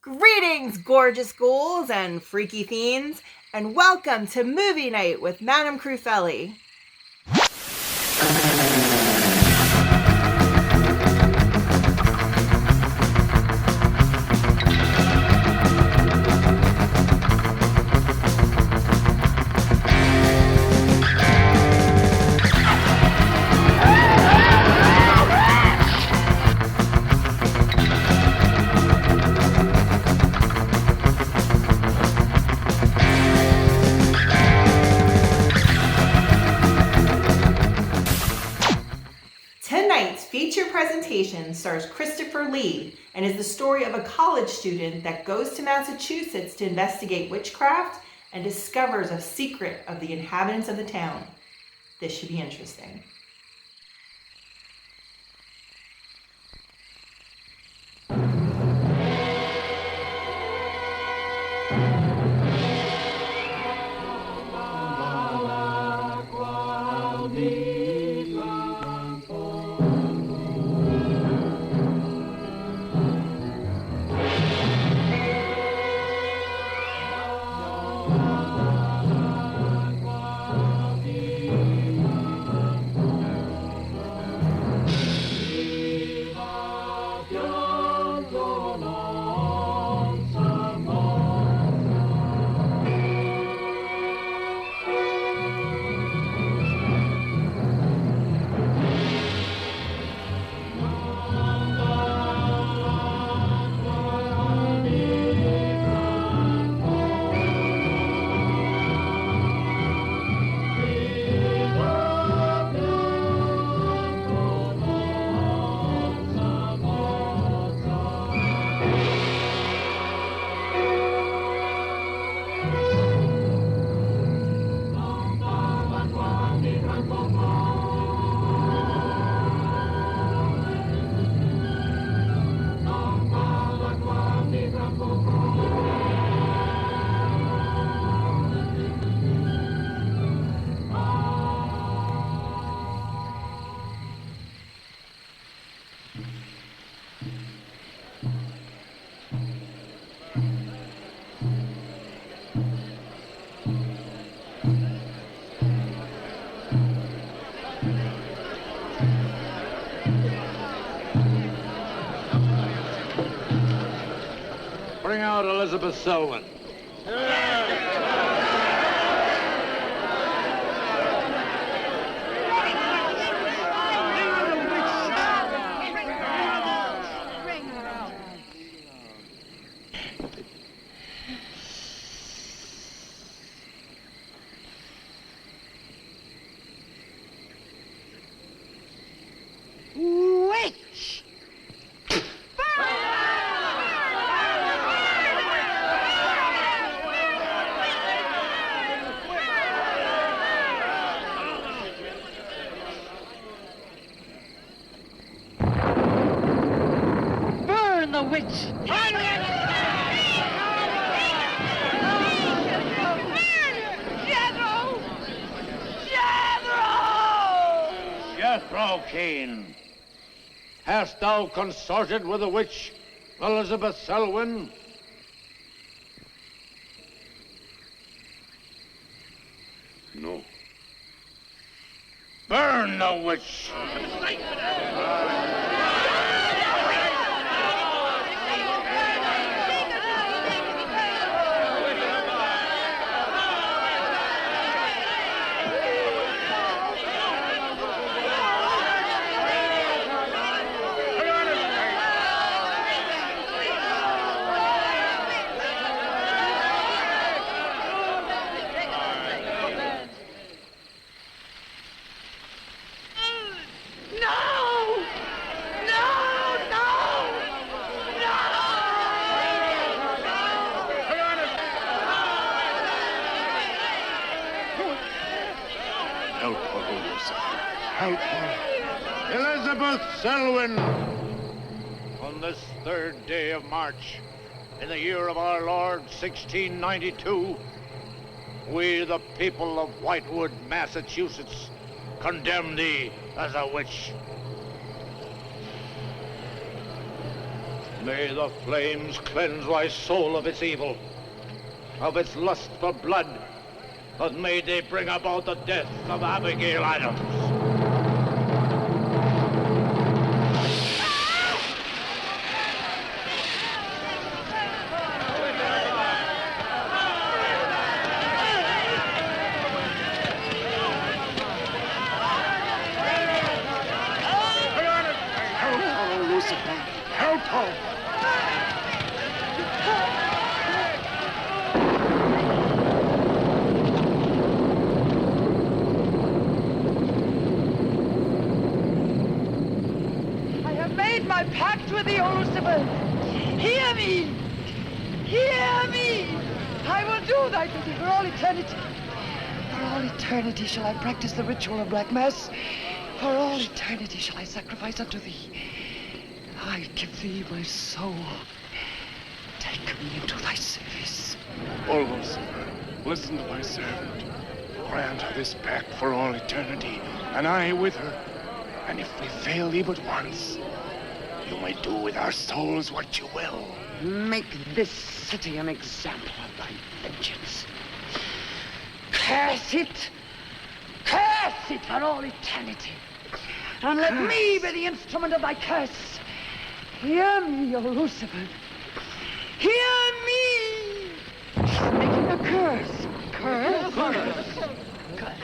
Greetings, gorgeous ghouls and freaky fiends, and welcome to Movie Night with Madame Crufeli. Tonight's feature presentation stars Christopher Lee and is the story of a college student that goes to Massachusetts to investigate witchcraft and discovers a secret of the inhabitants of the town. This should be interesting. Bring out Elizabeth Selwyn. Witch! Burn the witch! Jethro Kane, hast thou consorted with the witch Elizabeth Selwyn? No. Burn the witch! Help her, yourself. Help her. Elizabeth Selwyn, on this 3rd day of March, in the year of our Lord 1692, we, the people of Whitewood, Massachusetts, condemn thee as a witch. May the flames cleanse thy soul of its evil, of its lust for blood, but may they bring about the death of Abigail Adams. Help her! I have made my pact with the old Lucifer. Hear me! Hear me! I will do thy bidding for all eternity. For all eternity shall I practice the ritual of Black Mass. For all eternity shall I sacrifice unto thee. I give thee my soul. Take me into thy service. O Lucifer, listen to thy servant. Grant her this pact for all eternity, and I with her. And if we fail thee but once, you may do with our souls what you will. Make this city an example of thy vengeance. Curse it! Curse it for all eternity! And let me be the instrument of thy curse. Hear me, O Lucifer. Hear me! Making a curse. Curse. Curse.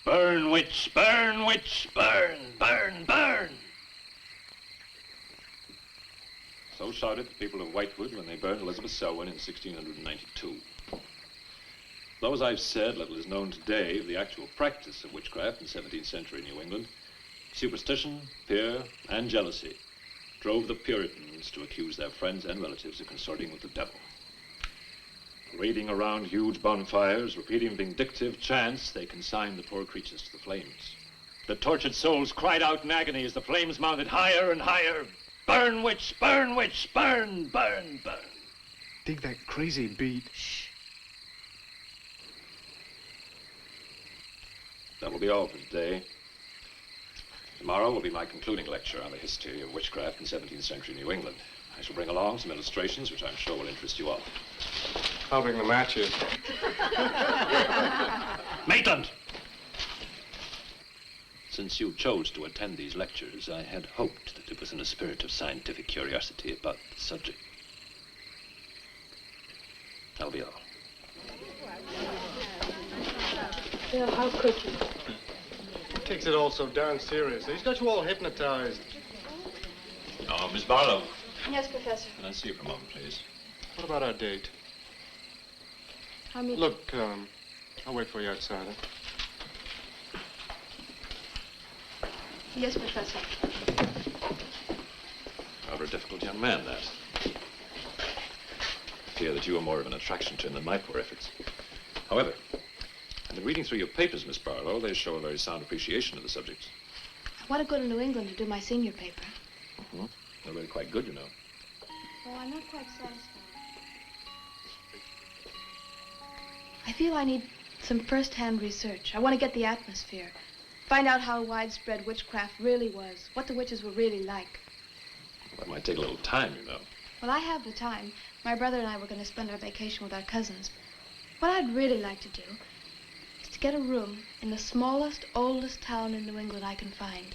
Burn, witch, burn, witch, burn, burn, burn. So shouted the people of Whitewood when they burned Elizabeth Selwyn in 1692. Though, as I've said, little is known today of the actual practice of witchcraft in 17th century New England, superstition, fear, and jealousy drove the Puritans to accuse their friends and relatives of consorting with the devil. Parading around huge bonfires, repeating vindictive chants, they consigned the poor creatures to the flames. The tortured souls cried out in agony as the flames mounted higher and higher. Burn, witch, burn, witch, burn, burn, burn. Dig that crazy beat. Shh. That will be all for today. Tomorrow will be my concluding lecture on the history of witchcraft in 17th century New England. I shall bring along some illustrations which I'm sure will interest you all. I'll bring the matches. Maitland! Since you chose to attend these lectures, I had hoped that it was in a spirit of scientific curiosity about the subject. That'll be all. Bill, how could you? Takes it all so darn seriously. He's got you all hypnotized. Oh, Miss Barlow. Yes, Professor. Can I see you for a moment, please? What about our date? I'll meet Look, I'll wait for you outside. Huh? Yes, Professor. Rather a difficult young man, that. I fear that you are more of an attraction to him than my poor efforts. However, I've been reading through your papers, Miss Barlow. They show a very sound appreciation of the subject. I want to go to New England to do my senior paper. Mm-hmm. They're really quite good, you know. Well, I'm not quite satisfied. I feel I need some first-hand research. I want to get the atmosphere. Find out how widespread witchcraft really was, what the witches were really like. That might take a little time, you know. Well, I have the time. My brother and I were going to spend our vacation with our cousins. What I'd really like to do is to get a room in the smallest, oldest town in New England I can find.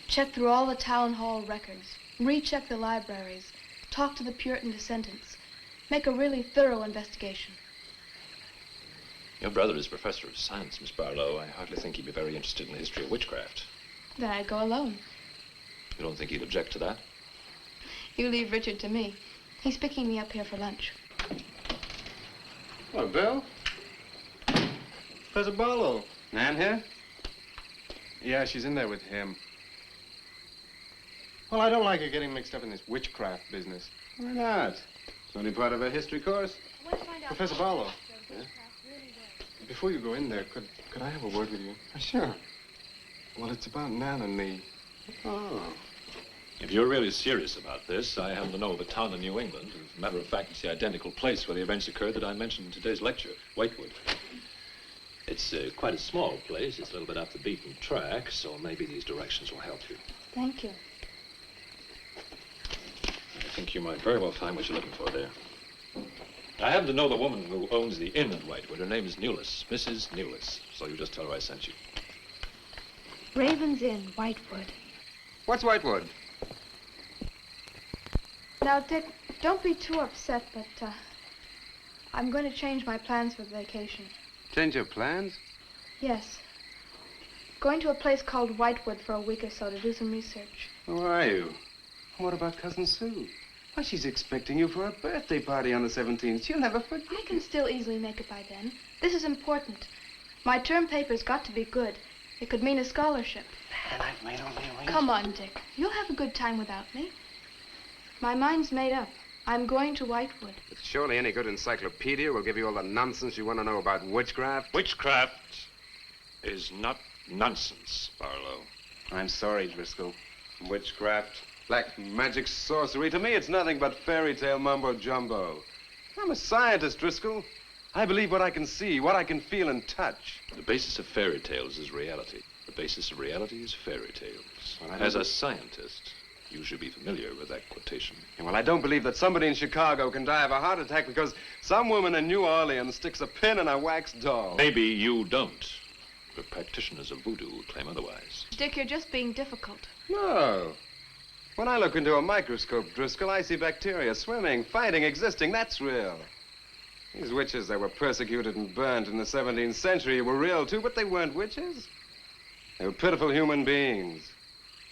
Check through all the town hall records, recheck the libraries, talk to the Puritan descendants, make a really thorough investigation. Your brother is professor of science, Miss Barlow. I hardly think he'd be very interested in the history of witchcraft. Then I'd go alone. You don't think he'd object to that? You leave Richard to me. He's picking me up here for lunch. Hello, Bill. Professor Barlow. Nan here? Yeah, she's in there with him. Well, I don't like her getting mixed up in this witchcraft business. Why not? It's Only part of a history course? Professor Barlow. Yeah? Before you go in there, could I have a word with you? Sure. Well, it's about Nan and me. Oh. If you're really serious about this, I happen to know of a town in New England. As a matter of fact, it's the identical place where the events occurred that I mentioned in today's lecture, Whitewood. It's quite a small place. It's a little bit off the beaten track, so maybe these directions will help you. Thank you. I think you might very well find what you're looking for there. I happen to know the woman who owns the inn in Whitewood. Her name is Newless, Mrs. Newless. So you just tell her I sent you. Raven's Inn, Whitewood. What's Whitewood? Now, Dick, don't be too upset, but I'm going to change my plans for the vacation. Change your plans? Yes. Going to a place called Whitewood for a week or so to do some research. Who are you? What about Cousin Sue? Why, she's expecting you for her birthday party on the 17th. She'll never forget. I can still easily make it by then. This is important. My term paper's got to be good. It could mean a scholarship. And I've made all the arrangements. Come on, Dick. You'll have a good time without me. My mind's made up. I'm going to Whitewood. But surely any good encyclopedia will give you all the nonsense you want to know about witchcraft. Witchcraft is not nonsense, Barlow. I'm sorry, Driscoll. Witchcraft, black magic, sorcery. To me, it's nothing but fairy tale mumbo-jumbo. I'm a scientist, Driscoll. I believe what I can see, what I can feel and touch. The basis of fairy tales is reality. The basis of reality is fairy tales. Well, As a scientist, you should be familiar with that quotation. Yeah, well, I don't believe that somebody in Chicago can die of a heart attack because some woman in New Orleans sticks a pin in a wax doll. Maybe you don't, but practitioners of voodoo claim otherwise. Dick, you're just being difficult. No. When I look into a microscope, Driscoll, I see bacteria swimming, fighting, existing. That's real. These witches that were persecuted and burned in the 17th century were real, too, but they weren't witches. They were pitiful human beings,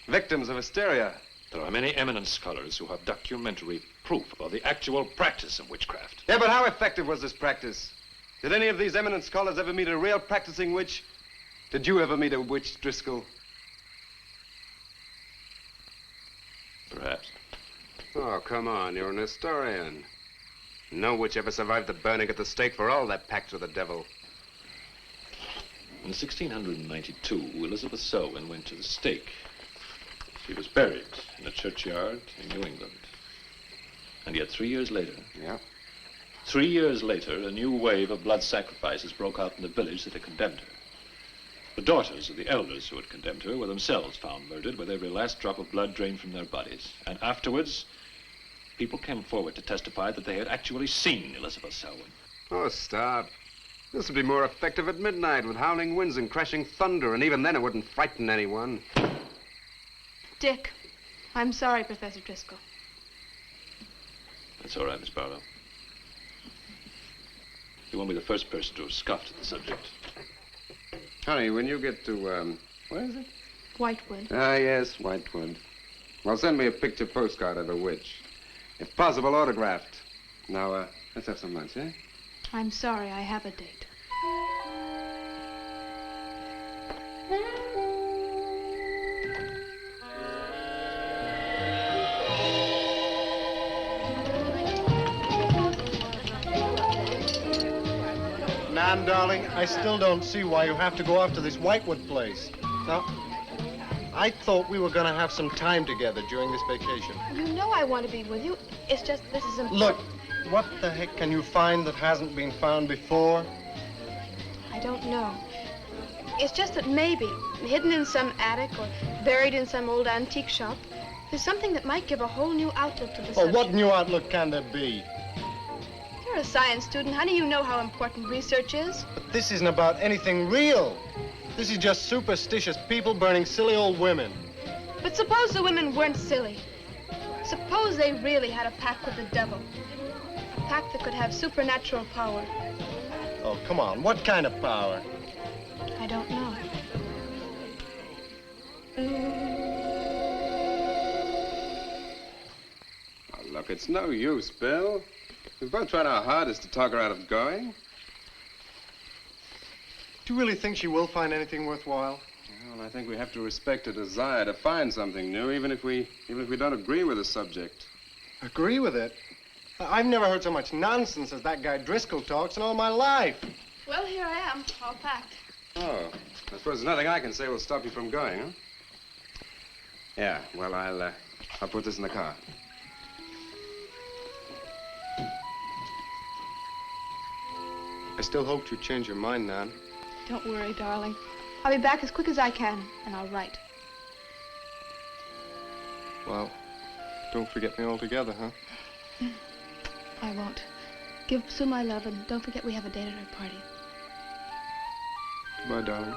victims of hysteria. There are many eminent scholars who have documentary proof of the actual practice of witchcraft. Yeah, but how effective was this practice? Did any of these eminent scholars ever meet a real practicing witch? Did you ever meet a witch, Driscoll? Perhaps. Oh, come on, you're an historian. No witch ever survived the burning at the stake for all that pact with the devil. In 1692, Elizabeth Selwyn went to the stake. She was buried in a churchyard in New England. And yet 3 years later... Yeah? 3 years later, a new wave of blood sacrifices broke out in the village that had condemned her. The daughters of the elders who had condemned her were themselves found murdered with every last drop of blood drained from their bodies. And afterwards, people came forward to testify that they had actually seen Elizabeth Selwyn. Oh, stop. This would be more effective at midnight with howling winds and crashing thunder, and even then it wouldn't frighten anyone. Dick, I'm sorry, Professor Driscoll. That's all right, Miss Barlow. You won't be the first person to have scoffed at the subject. Honey, when you get to, where is it? Whitewood. Ah, yes, Whitewood. Well, send me a picture postcard of a witch. If possible, autographed. Now, let's have some lunch, eh? I'm sorry, I have a date. Nan, darling, I still don't see why you have to go off to this Whitewood place. Now, I thought we were going to have some time together during this vacation. You know I want to be with you. It's just this is important. Look, what the heck can you find that hasn't been found before? I don't know. It's just that maybe, hidden in some attic or buried in some old antique shop, there's something that might give a whole new outlook to the Oh, subject. what new outlook can there be? You're a science student, honey. You know how important research is. But this isn't about anything real. This is just superstitious people burning silly old women. But suppose the women weren't silly. Suppose they really had a pact with the devil. A pact that could have supernatural power. Oh, come on. What kind of power? I don't know. Oh, look, it's no use, Bill. We've both tried our hardest to talk her out of going. Do you really think she will find anything worthwhile? Well, I think we have to respect her desire to find something new, even if we don't agree with the subject. Agree with it? I've never heard so much nonsense as that guy Driscoll talks in all my life. Well, here I am, all packed. Oh, I suppose there's nothing I can say will stop you from going, huh? Yeah, well, I'll put this in the car. I still hoped you'd change your mind, Nan. Don't worry, darling. I'll be back as quick as I can, and I'll write. Well, don't forget me altogether, huh? I won't. Give Sue my love, and don't forget we have a date at her party. Goodbye, darling.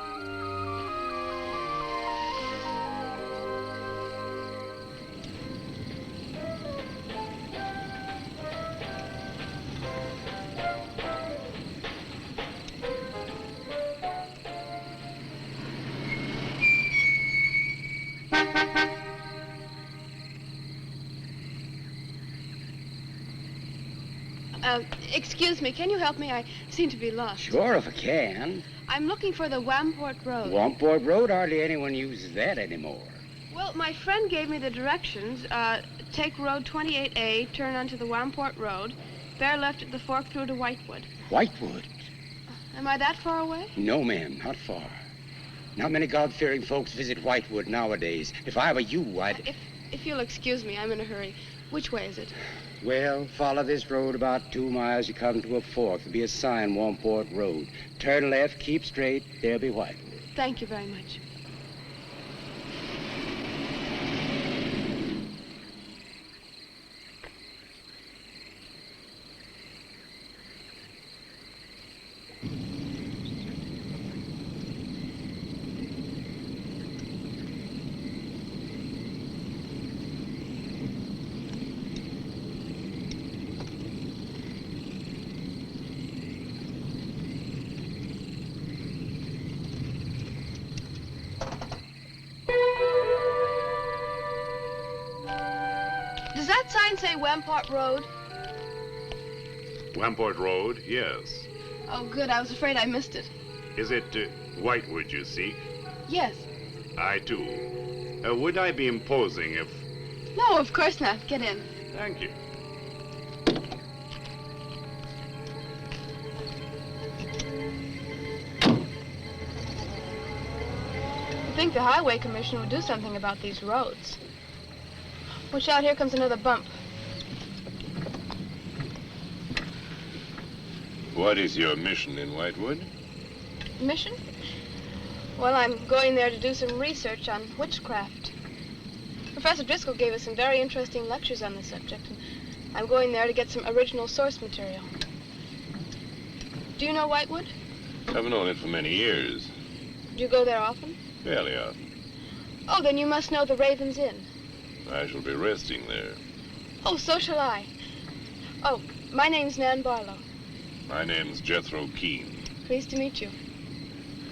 Excuse me, can you help me? I seem to be lost. Sure, if I can. I'm looking for the Wamport Road. Wamport Road, hardly anyone uses that anymore. Well, my friend gave me the directions. Take Road 28A, turn onto the Wamport Road, bear left at the fork through to Whitewood. Whitewood? Am I that far away? No, ma'am, not far. Not many God-fearing folks visit Whitewood nowadays. If I were you, I'd... If you'll excuse me, I'm in a hurry. Which way is it? Well, follow this road about 2 miles. You come to a fork. There'll be a sign, Wamport Road. Turn left, keep straight. There'll be Whitewood. Thank you very much. Does that sign say Wamport Road? Wamport Road, yes. Oh, good. I was afraid I missed it. Is it Whitewood you seek? Yes. I too. Would I be imposing if... No, of course not. Get in. Thank you. I think the Highway Commission would do something about these roads. Watch out, here comes another bump. What is your mission in Whitewood? Mission? Well, I'm going there to do some research on witchcraft. Professor Driscoll gave us some very interesting lectures on the subject, and I'm going there to get some original source material. Do you know Whitewood? I've known it for many years. Do you go there often? Fairly often. Oh, then you must know the Raven's Inn. I shall be resting there. Oh, so shall I. Oh, my name's Nan Barlow. My name's Jethro Keene. Pleased to meet you.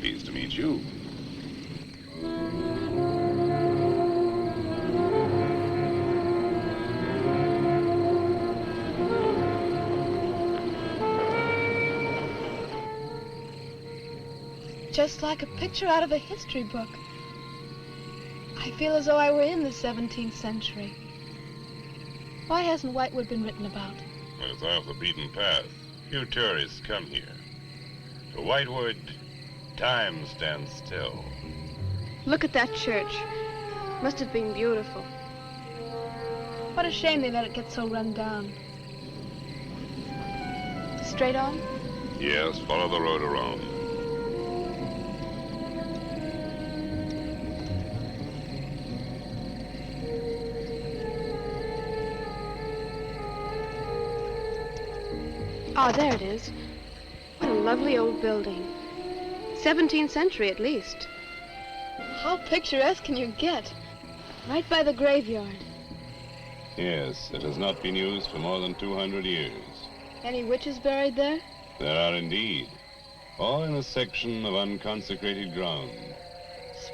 Pleased to meet you. Just like a picture out of a history book. I feel as though I were in the 17th century. Why hasn't Whitewood been written about? It's off the beaten path. Few tourists come here. To Whitewood, time stands still. Look at that church. Must have been beautiful. What a shame they let it get so run down. Straight on? Yes, follow the road around. Ah, there it is. What a lovely old building. 17th century at least. How picturesque can you get? Right by the graveyard. Yes, it has not been used for more than 200 years. Any witches buried there? There are indeed. All in a section of unconsecrated ground.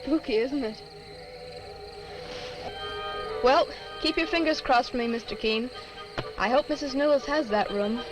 Spooky, isn't it? Well, keep your fingers crossed for me, Mr. Keene. I hope Mrs. Newells has that room.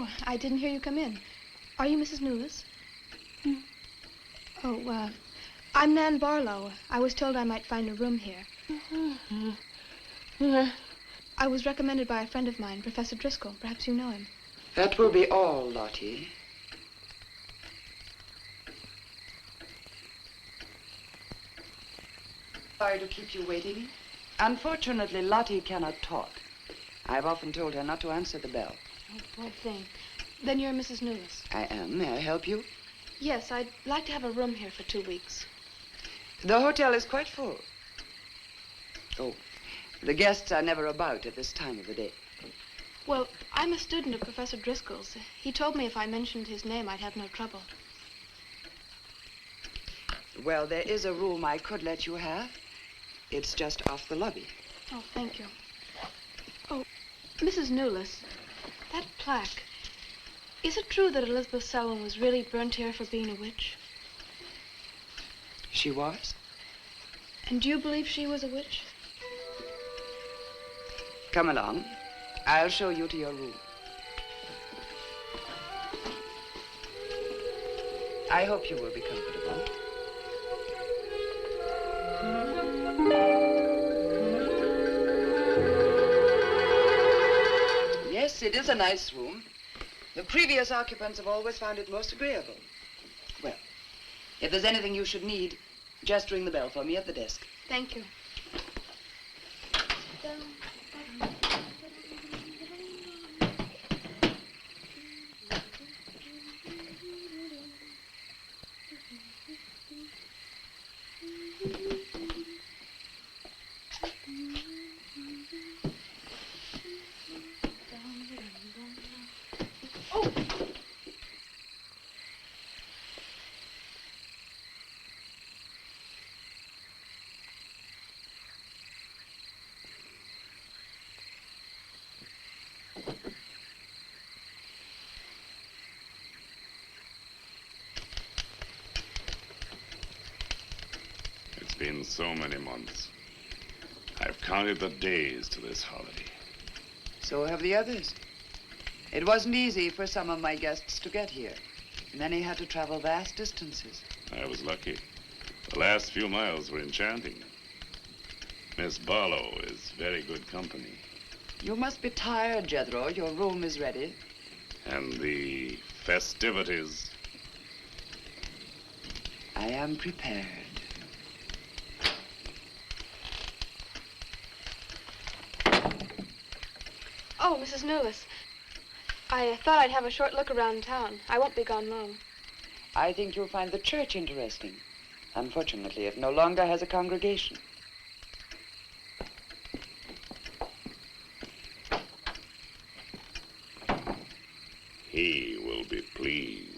Oh, I didn't hear you come in. Are you Mrs. Newless? Oh, I'm Nan Barlow. I was told I might find a room here. I was recommended by a friend of mine, Professor Driscoll. Perhaps you know him. That will be all, Lottie. Sorry to keep you waiting. Unfortunately, Lottie cannot talk. I've often told her not to answer the bell. Oh, poor thing. Then you're Mrs. Newless. I am. May I help you? Yes, I'd like to have a room here for 2 weeks. The hotel is quite full. Oh, the guests are never about at this time of the day. Well, I'm a student of Professor Driscoll's. He told me if I mentioned his name, I'd have no trouble. Well, there is a room I could let you have. It's just off the lobby. Oh, thank you. Oh, Mrs. Newless, that plaque. Is it true that Elizabeth Selwyn was really burnt here for being a witch? She was? And do you believe she was a witch? Come along. I'll show you to your room. I hope you will be comfortable. Yes, it is a nice room. The previous occupants have always found it most agreeable. Well, if there's anything you should need, just ring the bell for me at the desk. Thank you. It's been so many months. I've counted the days to this holiday. So have the others. It wasn't easy for some of my guests to get here. Many had to travel vast distances. I was lucky. The last few miles were enchanting. Miss Barlow is very good company. You must be tired, Jethro. Your room is ready. And the festivities. I am prepared. Oh, Mrs. Newless. I thought I'd have a short look around town. I won't be gone long. I think you'll find the church interesting. Unfortunately, it no longer has a congregation. He will be pleased.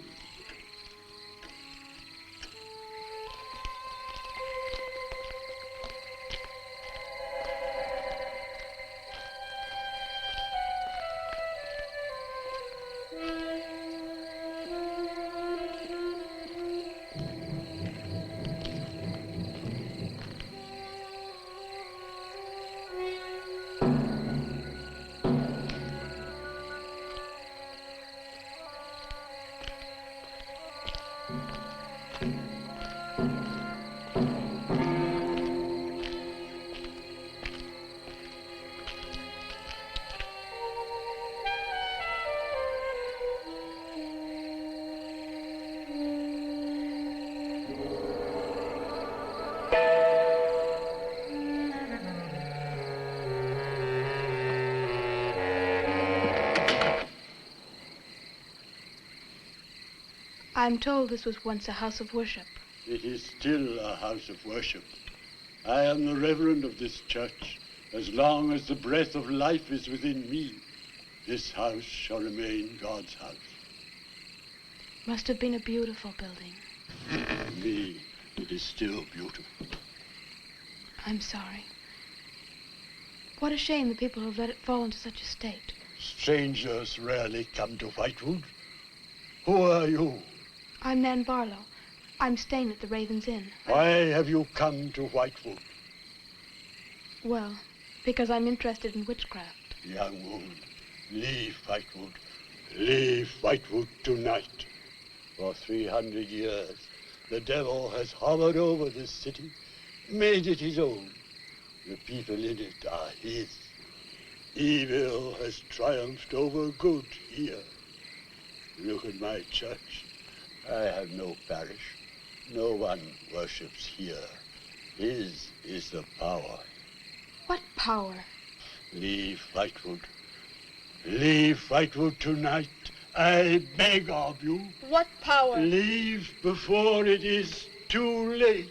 I'm told this was once a house of worship. It is still a house of worship. I am the reverend of this church. As long as the breath of life is within me, this house shall remain God's house. Must have been a beautiful building. To me, it is still beautiful. I'm sorry. What a shame the people have let it fall into such a state. Strangers rarely come to Whitewood. Who are you? I'm Nan Barlow. I'm staying at the Raven's Inn. Why have you come to Whitewood? Well, because I'm interested in witchcraft. Young woman, leave Whitewood. Leave Whitewood tonight. For 300 years, the devil has hovered over this city, made it his own. The people in it are his. Evil has triumphed over good here. Look at my church. I have no parish. No one worships here. His is the power. What power? Leave Whitewood. Leave Whitewood tonight. I beg of you. What power? Leave before it is too late.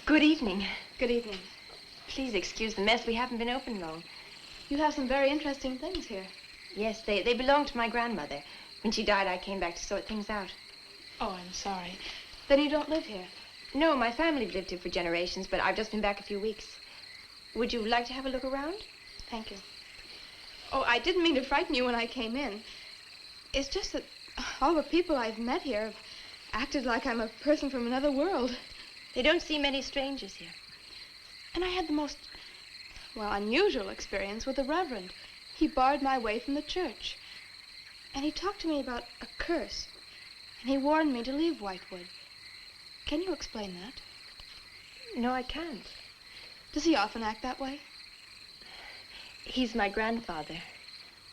Good evening. Good evening. Please excuse the mess. We haven't been open long. You have some very interesting things here. Yes, they belonged to my grandmother. When she died, I came back to sort things out. Oh, I'm sorry. Then you don't live here? No, my family lived here for generations, but I've just been back a few weeks. Would you like to have a look around? Thank you. Oh, I didn't mean to frighten you when I came in. It's just that all the people I've met here have acted like I'm a person from another world. They don't see many strangers here. And I had the most, well, unusual experience with the Reverend. He barred my way from the church. And he talked to me about a curse. And he warned me to leave Whitewood. Can you explain that? No, I can't. Does he often act that way? He's my grandfather.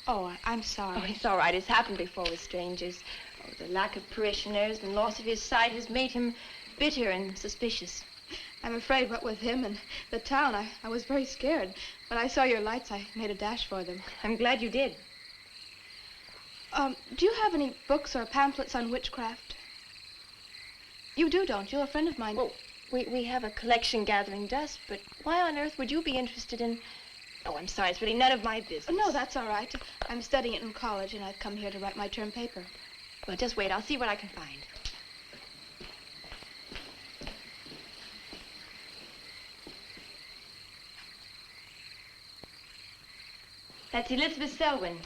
Oh, I'm sorry. Oh, it's all right. It's happened before with strangers. Oh, the lack of parishioners and loss of his sight has made him bitter and suspicious. I'm afraid what with him and the town, I was very scared. When I saw your lights, I made a dash for them. I'm glad you did. Do you have any books or pamphlets on witchcraft? You do, don't you? A friend of mine... Oh, we have a collection gathering dust, but why on earth would you be interested in... Oh, I'm sorry. It's really none of my business. No, that's all right. I'm studying it in college, and I've come here to write my term paper. Well, just wait. I'll see what I can find. That's Elizabeth Selwyn,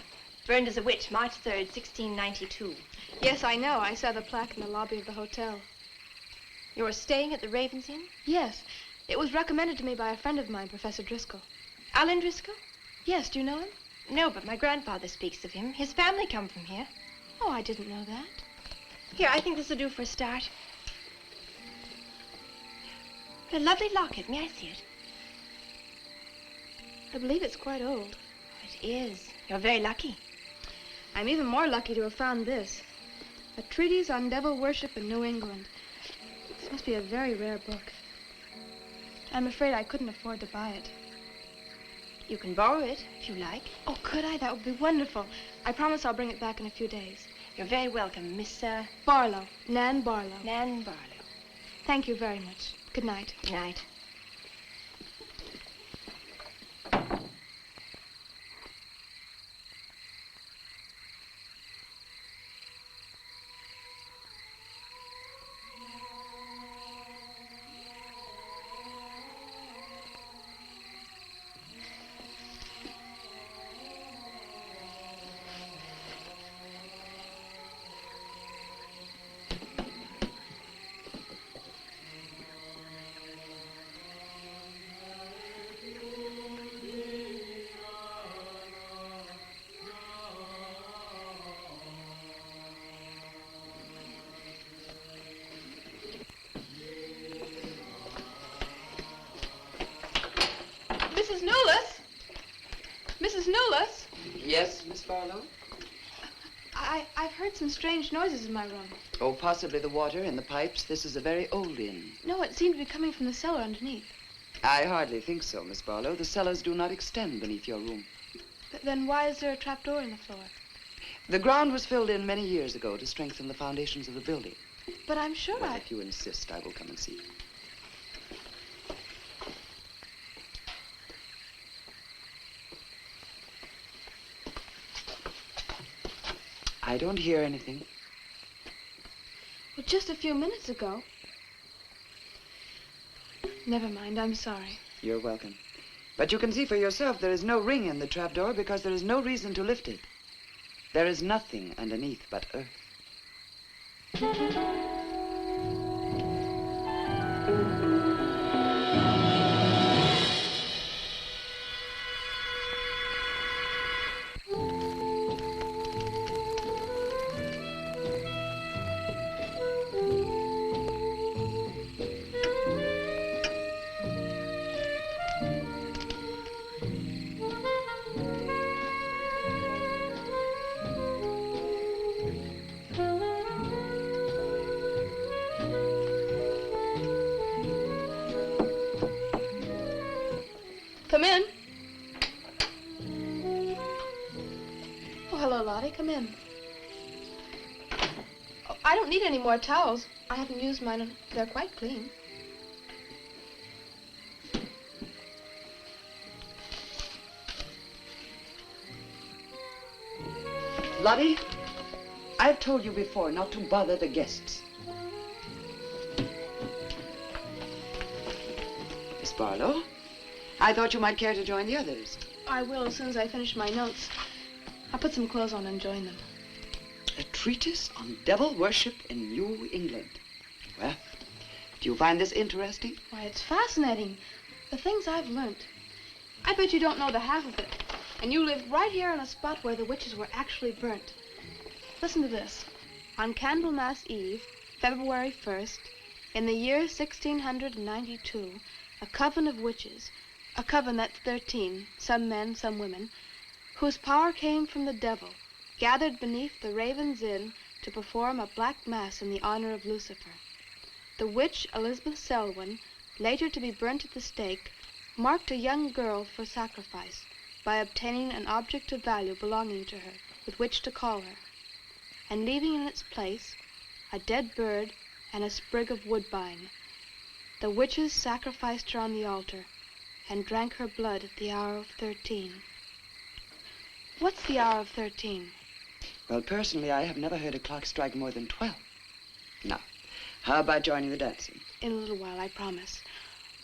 burned as a witch, March 3rd, 1692. Yes, I know. I saw the plaque in the lobby of the hotel. You're staying at the Ravens Inn? Yes. It was recommended to me by a friend of mine, Professor Driscoll. Alan Driscoll? Yes, do you know him? No, but my grandfather speaks of him. His family come from here. Oh, I didn't know that. Here, I think this will do for a start. A lovely locket. May I see it? I believe it's quite old. It is. You're very lucky. I'm even more lucky to have found this. A treatise on devil worship in New England. This must be a very rare book. I'm afraid I couldn't afford to buy it. You can borrow it, if you like. Oh, could I? That would be wonderful. I promise I'll bring it back in a few days. You're very welcome, Miss, Barlow. Nan Barlow. Nan Barlow. Thank you very much. Good night. Good night. Mrs. Newless? Mrs. Newless? Yes, Miss Barlow? I've heard some strange noises in my room. Oh, possibly the water in the pipes. This is a very old inn. No, it seemed to be coming from the cellar underneath. I hardly think so, Miss Barlow. The cellars do not extend beneath your room. Then why is there a trapdoor in the floor? The ground was filled in many years ago to strengthen the foundations of the building. But I'm sure Well, if you insist, I will come and see. I don't hear anything. Well, just a few minutes ago. Never mind, I'm sorry. You're welcome. But you can see for yourself there is no ring in the trapdoor because there is no reason to lift it. There is nothing underneath but earth. Come in. Oh, hello, Lottie. Come in. Oh, I don't need any more towels. I haven't used mine, and they're quite clean. Lottie, I've told you before not to bother the guests. Miss Barlow, I thought you might care to join the others. I will as soon as I finish my notes. I'll put some clothes on and join them. A treatise on devil worship in New England. Well, do you find this interesting? Why, it's fascinating. The things I've learned. I bet you don't know the half of it. And you lived right here on a spot where the witches were actually burnt. Listen to this. On Candlemas Eve, February 1st, in the year 1692, a coven of witches, a coven that's 13, some men, some women, whose power came from the devil, gathered beneath the Raven's Inn to perform a black mass in the honor of Lucifer. The witch Elizabeth Selwyn, later to be burnt at the stake, marked a young girl for sacrifice by obtaining an object of value belonging to her with which to call her, and leaving in its place a dead bird and a sprig of woodbine. The witches sacrificed her on the altar and drank her blood at the hour of 13. What's the hour of 13? Well, personally, I have never heard a clock strike more than 12. Now, how about joining the dancing? In a little while, I promise.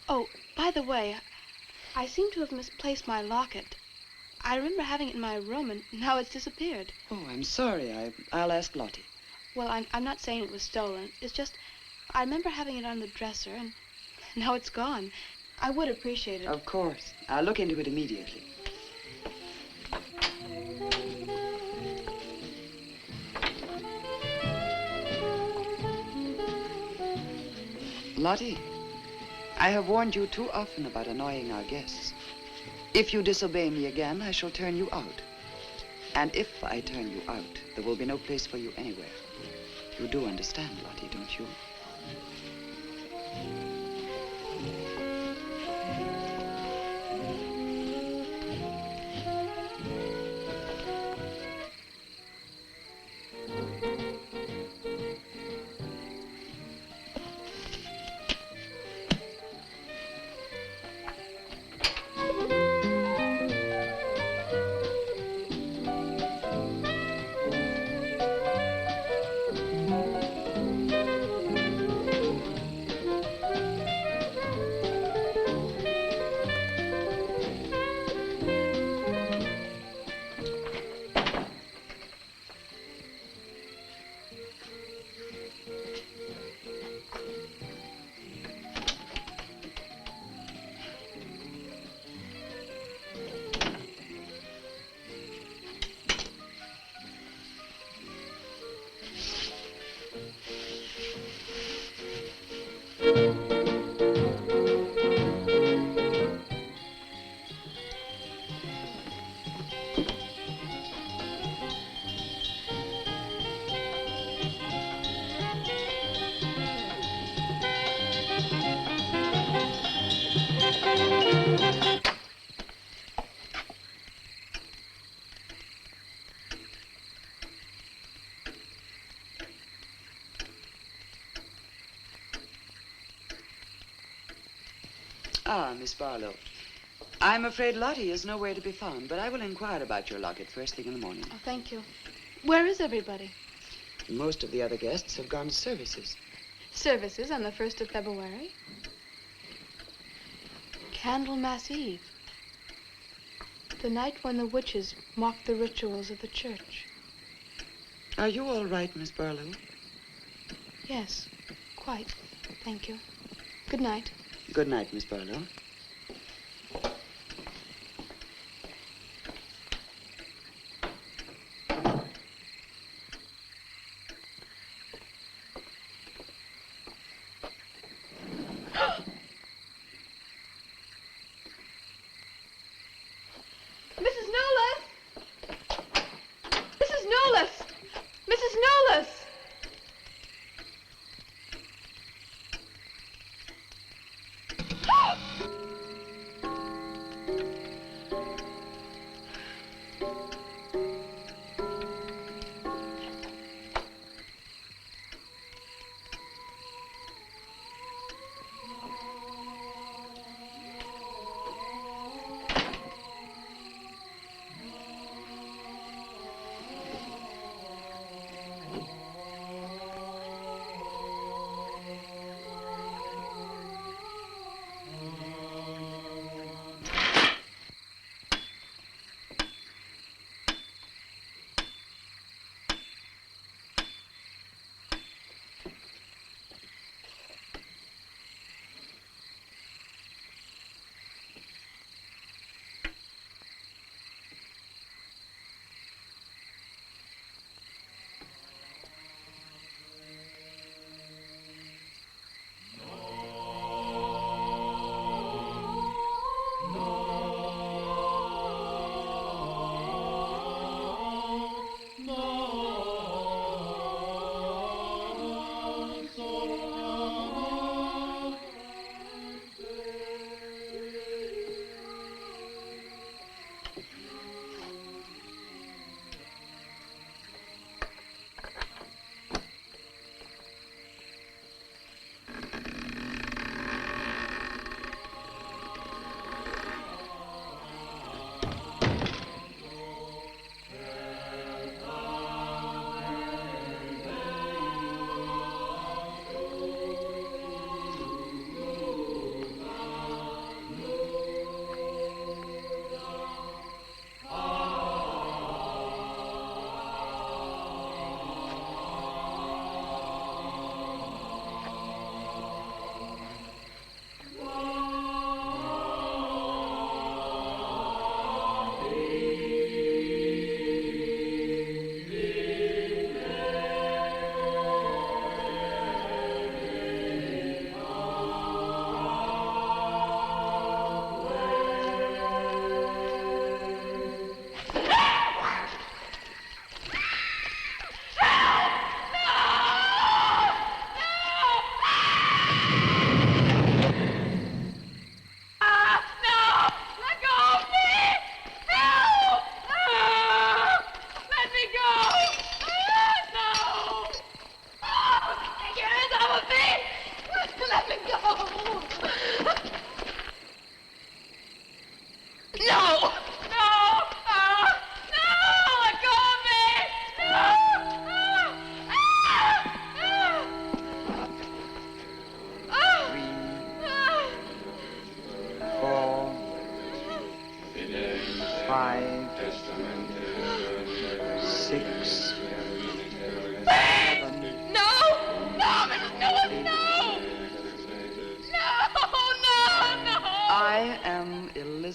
Oh, by the way, I seem to have misplaced my locket. I remember having it in my room, and now it's disappeared. Oh, I'm sorry. I'll ask Lottie. Well, I'm not saying it was stolen. It's just, I remember having it on the dresser, and now it's gone. I would appreciate it. Of course. I'll look into it immediately. Lottie, I have warned you too often about annoying our guests. If you disobey me again, I shall turn you out. And if I turn you out, there will be no place for you anywhere. You do understand, Lottie, don't you? Ah, Miss Barlow. I'm afraid Lottie is nowhere to be found, but I will inquire about your locket first thing in the morning. Oh, thank you. Where is everybody? Most of the other guests have gone to services. Services on the 1st of February. Candlemas Eve. The night when the witches mocked the rituals of the church. Are you all right, Miss Barlow? Yes, quite. Thank you. Good night. Good night, Miss Barlow. Mrs. Nolas! Mrs. Nolas! Mrs. Nolas!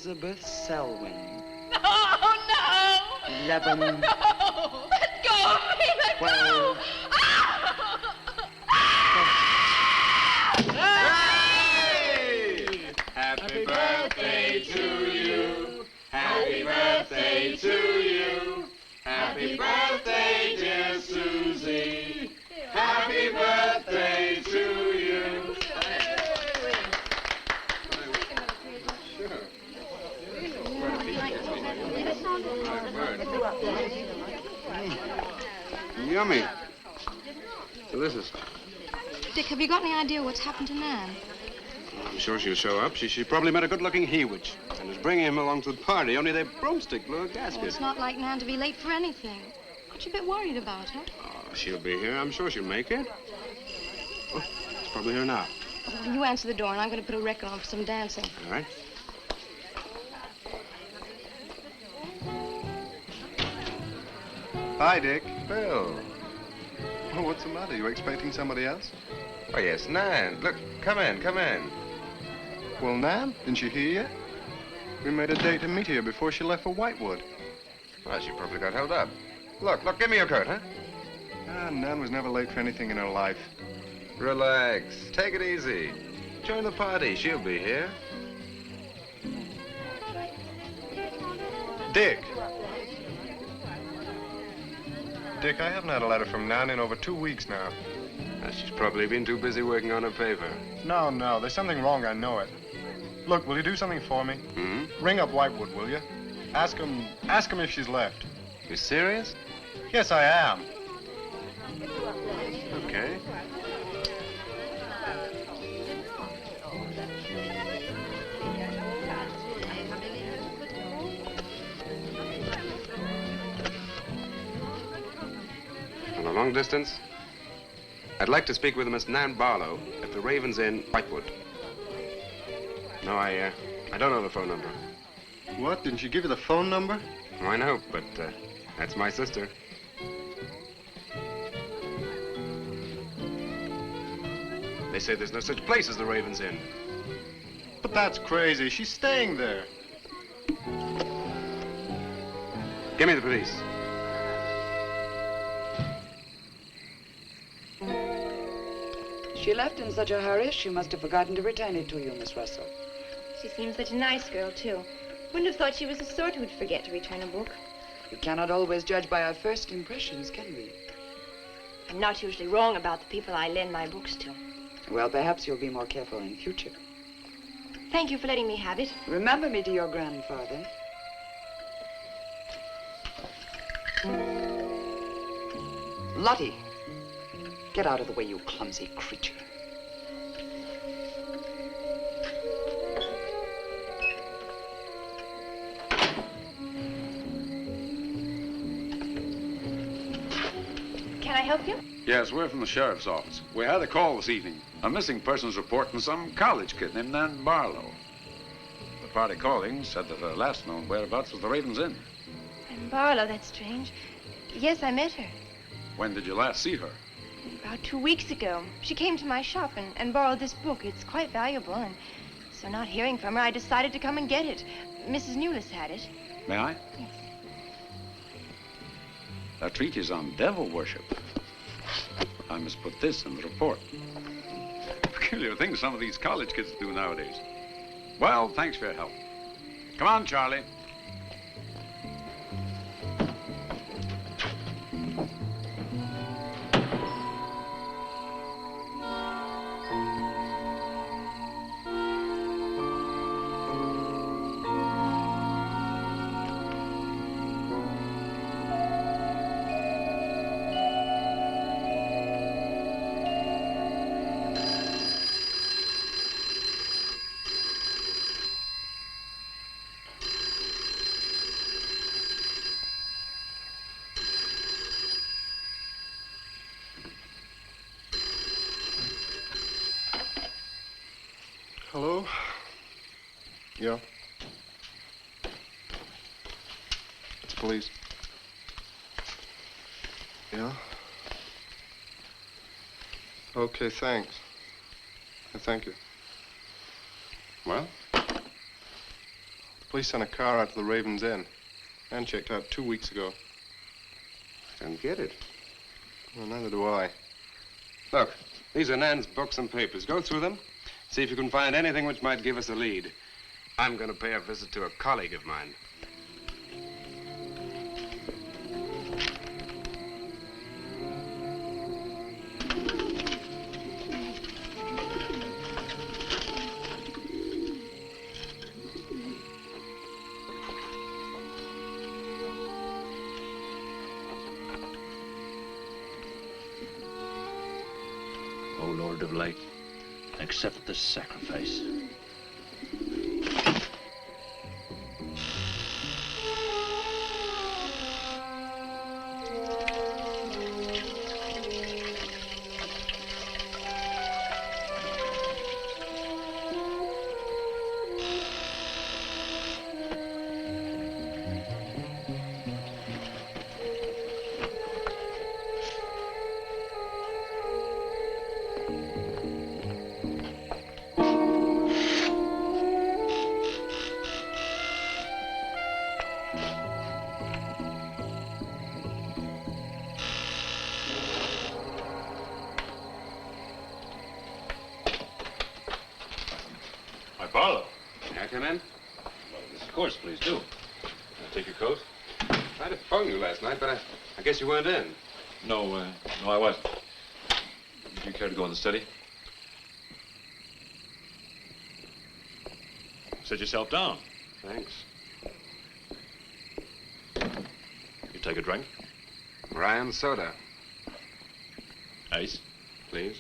Elizabeth Selwyn. No, no! 11. No! Let go of me! Let 12. go! Hey! Happy birthday to you. Happy birthday to you. Happy birthday, dear Susie. Happy birthday to you. Yummy. Delicious. Dick, have you got any idea what's happened to Nan? I'm sure she'll show up. She probably met a good-looking he-witch and is bringing him along to the party, only their broomstick blew a gasket. Oh, it's not like Nan to be late for anything. Aren't you a bit worried about her? Oh, she'll be here. I'm sure she'll make it. Oh, it's probably here now. Oh, you answer the door, and I'm going to put a record on for some dancing. All right. Hi, Dick. Bill. Oh, what's the matter? You expecting somebody else? Oh, yes, Nan. Look, come in, come in. Well, Nan, didn't she hear you? We made a date to meet here before she left for Whitewood. Well, she probably got held up. Look, give me your coat, huh? Ah, Nan was never late for anything in her life. Relax. Take it easy. Join the party. She'll be here. Dick. Dick, I haven't had a letter from Nan in over 2 weeks now. She's probably been too busy working on her paper. No, there's something wrong, I know it. Look, will you do something for me? Hmm? Ring up Whitewood, will you? Ask him if she's left. You serious? Yes, I am. Okay. On a long distance, I'd like to speak with Miss Nan Barlow at the Raven's Inn, Whitewood. No, I don't know the phone number. What? Didn't she give you the phone number? Oh, I know, but that's my sister. They say there's no such place as the Raven's Inn. But that's crazy. She's staying there. Give me the police. She left in such a hurry, she must have forgotten to return it to you, Miss Russell. She seems such a nice girl, too. Wouldn't have thought she was the sort who'd forget to return a book. We cannot always judge by our first impressions, can we? I'm not usually wrong about the people I lend my books to. Well, perhaps you'll be more careful in future. Thank you for letting me have it. Remember me to your grandfather. Lottie, get out of the way, you clumsy creature. Can I help you? Yes, we're from the sheriff's office. We had a call this evening. A missing persons report from some college kid named Nan Barlow. The party calling said that her last known whereabouts was the Raven's Inn. And Barlow, that's strange. Yes, I met her. When did you last see her? About 2 weeks ago. She came to my shop and borrowed this book. It's quite valuable, and so not hearing from her, I decided to come and get it. Mrs. Newless had it. May I? Yes. That treatise on devil worship. I must put this in the report. Peculiar things some of these college kids do nowadays. Well, thanks for your help. Come on, Charlie. Hello? Yeah? It's police. Yeah? Okay, thanks. Thank you. Well? The police sent a car out to the Raven's Inn. Man checked out 2 weeks ago. I don't get it. Well, neither do I. Look, these are Nan's books and papers. Go through them. See if you can find anything which might give us a lead. I'm going to pay a visit to a colleague of mine. O Lord of light, accept this sacrifice. Barlow. May I come in? Well, yes, of course, please do. Take your coat. I tried to phone you last night, but I guess you weren't in. No, I wasn't. Would you care to go in the study? Sit yourself down. Thanks. You take a drink? Ryan soda. Ice? Please.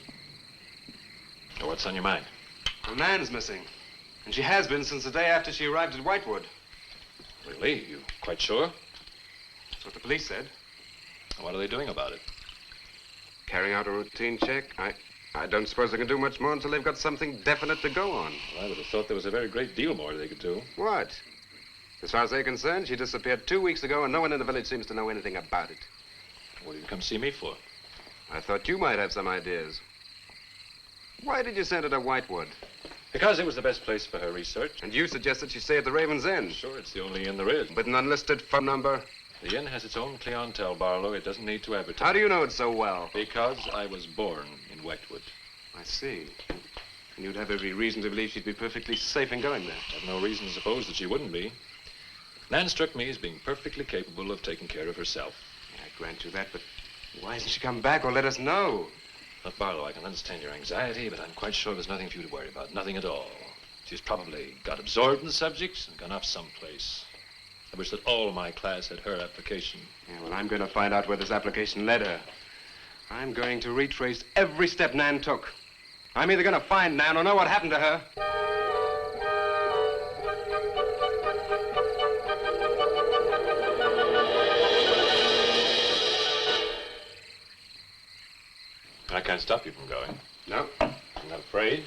So what's on your mind? Well, Nan's missing. And she has been since the day after she arrived at Whitewood. Really? You quite sure? That's what the police said. And what are they doing about it? Carrying out a routine check. I don't suppose they can do much more until they've got something definite to go on. Well, I would have thought there was a very great deal more they could do. What? As far as they're concerned, she disappeared 2 weeks ago and no one in the village seems to know anything about it. What did you come see me for? I thought you might have some ideas. Why did you send her to Whitewood? Because it was the best place for her research. And you suggested she stay at the Raven's Inn. Sure, it's the only inn there is. With an unlisted phone number? The inn has its own clientele, Barlow. It doesn't need to advertise. How do you know it so well? Because I was born in Whitewood. I see. And you'd have every reason to believe she'd be perfectly safe in going there. I have no reason to suppose that she wouldn't be. Nan struck me as being perfectly capable of taking care of herself. Yeah, I grant you that, but why hasn't she come back or let us know? Look, Barlow, I can understand your anxiety, but I'm quite sure there's nothing for you to worry about. Nothing at all. She's probably got absorbed in the subjects and gone off someplace. I wish that all my class had her application. Yeah, well, I'm going to find out where this application led her. I'm going to retrace every step Nan took. I'm either going to find Nan or know what happened to her. I can't stop you from going. No. I'm not afraid.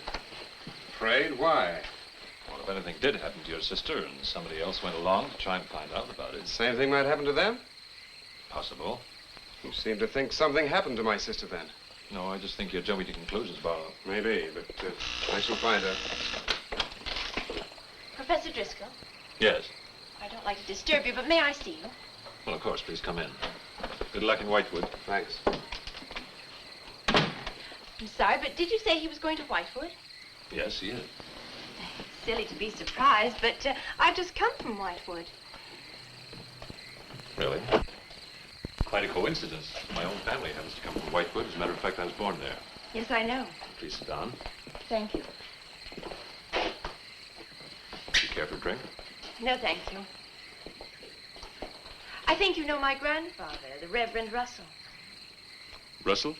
Afraid? Why? Well, if anything did happen to your sister and somebody else went along to try and find out about it. Same thing might happen to them? Possible. You seem to think something happened to my sister then. No, I just think you're jumping to conclusions, Barlow. Maybe, but I shall find her. Professor Driscoll, Yes. I don't like to disturb you, but may I see you? Well, of course, please come in. Good luck in Whitewood. Thanks. I'm sorry, but did you say he was going to Whitewood? Yes, he is. Silly to be surprised, but I've just come from Whitewood. Really? Quite a coincidence. My own family happens to come from Whitewood. As a matter of fact, I was born there. Yes, I know. Please sit down. Thank you. Do you care for a drink? No, thank you. I think you know my grandfather, the Reverend Russell. Russell?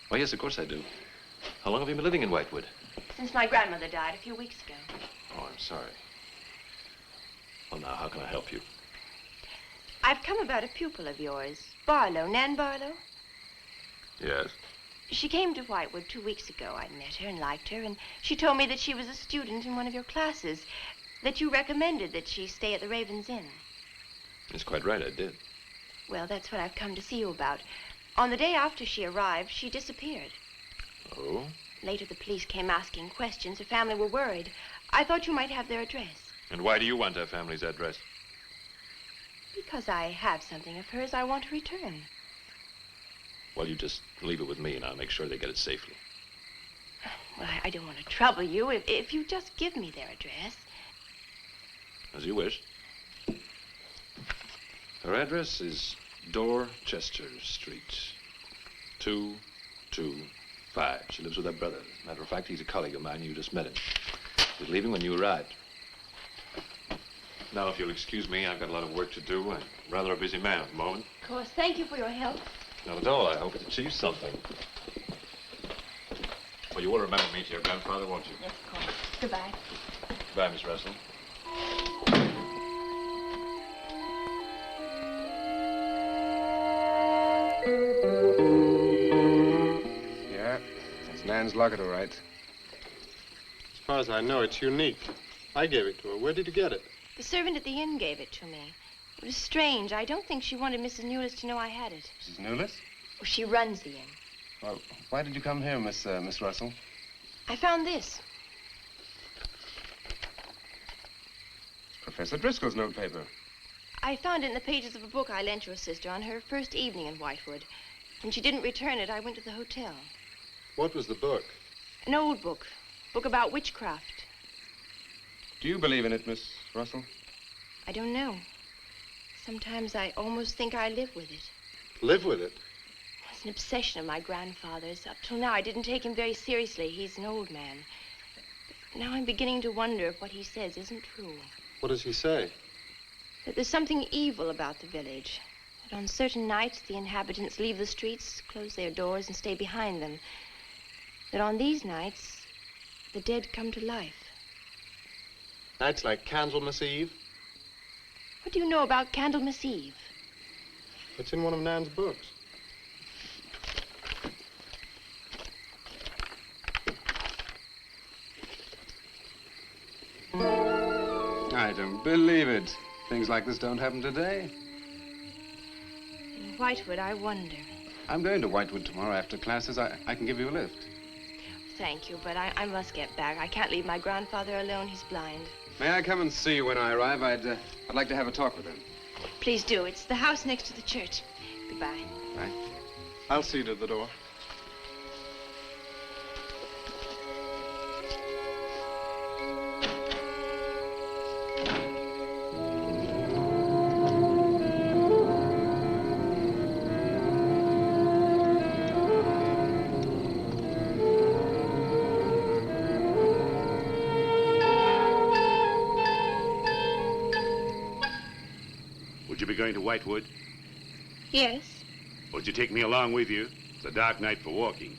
Why, yes, of course I do. How long have you been living in Whitewood? Since my grandmother died a few weeks ago. Oh, I'm sorry. Well, now, how can I help you? I've come about a pupil of yours, Barlow, Nan Barlow. Yes? She came to Whitewood 2 weeks ago. I met her and liked her, and she told me that she was a student in one of your classes, that you recommended that she stay at the Raven's Inn. That's quite right, I did. Well, that's what I've come to see you about. On the day after she arrived, she disappeared. Oh? Later, the police came asking questions. Her family were worried. I thought you might have their address. And why do you want her family's address? Because I have something of hers I want to return. Well, you just leave it with me, and I'll make sure they get it safely. Well, I don't want to trouble you. If you just give me their address. As you wish. Her address is Dorchester Street, 225. She lives with her brother. As a matter of fact, he's a colleague of mine. You just met him. He was leaving when you arrived. Now, if you'll excuse me, I've got a lot of work to do. I'm rather a busy man at the moment. Of course, thank you for your help. Not at all. I hope it achieves something. Well, you will remember me to your grandfather, won't you? Yes, of course. Goodbye. Goodbye, Miss Russell. Yeah, that's Nan's locket, all right. As far as I know, it's unique. I gave it to her. Where did you get it? The servant at the inn gave it to me. It was strange. I don't think she wanted Mrs. Newless to know I had it. Mrs. Newless? Oh, she runs the inn. Well, why did you come here, Miss Russell? I found this. It's Professor Driscoll's notepaper. I found it in the pages of a book I lent your sister on her first evening in Whitewood. When she didn't return it, I went to the hotel. What was the book? An old book. Book about witchcraft. Do you believe in it, Miss Russell? I don't know. Sometimes I almost think I live with it. Live with it? It's an obsession of my grandfather's. Up till now, I didn't take him very seriously. He's an old man. But now I'm beginning to wonder if what he says isn't true. What does he say? That there's something evil about the village. That on certain nights, the inhabitants leave the streets, close their doors, and stay behind them. That on these nights, the dead come to life. Nights like Candlemas Eve? What do you know about Candlemas Eve? It's in one of Nan's books. I don't believe it. Things like this don't happen today. In Whitewood, I wonder. I'm going to Whitewood tomorrow after classes. I can give you a lift. Thank you, but I must get back. I can't leave my grandfather alone. He's blind. May I come and see you when I arrive? I'd like to have a talk with him. Please do. It's the house next to the church. Goodbye. Bye. I'll see you to the door. Would you be going to Whitewood? Yes. Would you take me along with you? It's a dark night for walking.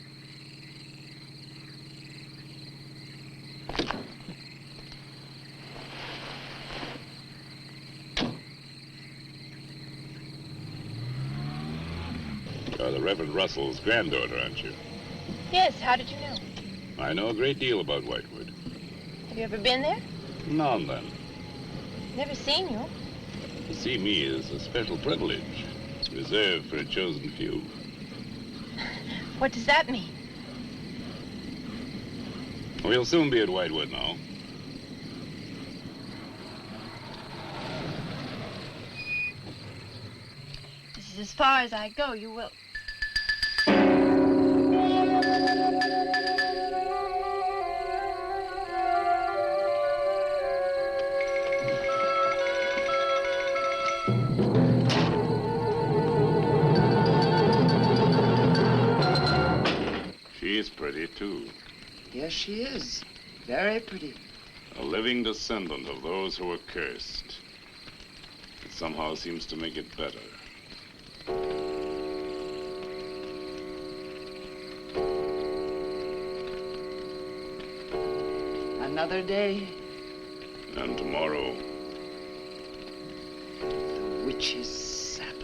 You're the Reverend Russell's granddaughter, aren't you? Yes, how did you know? I know a great deal about Whitewood. Have you ever been there? Now and then. Never seen you. To see me is a special privilege, reserved for a chosen few. What does that mean? We'll soon be at Whitewood now. This is as far as I go. You will. She's pretty, too. Yes, she is. Very pretty. A living descendant of those who were cursed. It somehow seems to make it better. Another day. And tomorrow. The witches sapping.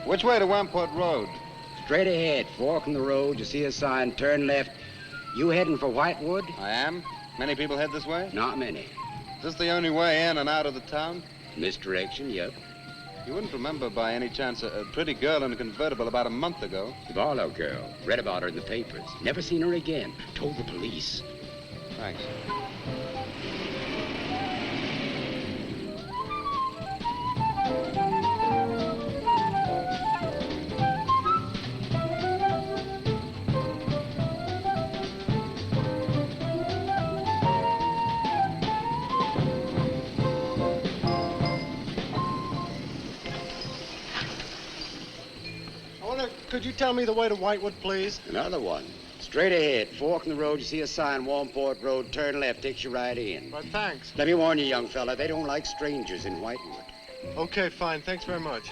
Which way to Wamport Road? Straight ahead, fork in the road, you see a sign, turn left. You heading for Whitewood? I am. Many people head this way? Not many. Is this the only way in and out of the town? Misdirection, yep. You wouldn't remember by any chance a pretty girl in a convertible about a month ago? The Barlow girl. Read about her in the papers. Never seen her again. Told the police. Thanks. Could you tell me the way to Whitewood, please? Another one. Straight ahead. Fork in the road, you see a sign, Warmport Road. Turn left, takes you right in. Right, thanks. Let me warn you, young fella, they don't like strangers in Whitewood. Okay, fine. Thanks very much.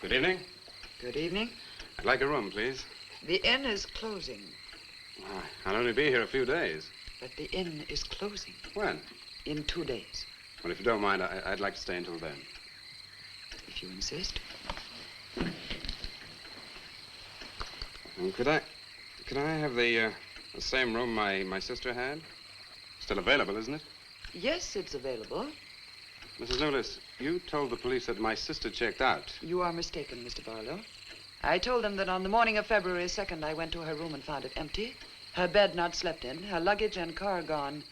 Good evening. Good evening. I'd like a room, please. The inn is closing. I'll only be here a few days. But the inn is closing. When? In 2 days. Well, if you don't mind, I'd like to stay until then. If you insist. Could I have the same room my sister had? Still available, isn't it? Yes, it's available. Mrs. Nulis, you told the police that my sister checked out. You are mistaken, Mr. Barlow. I told them that on the morning of February 2nd, I went to her room and found it empty, her bed not slept in, her luggage and car gone,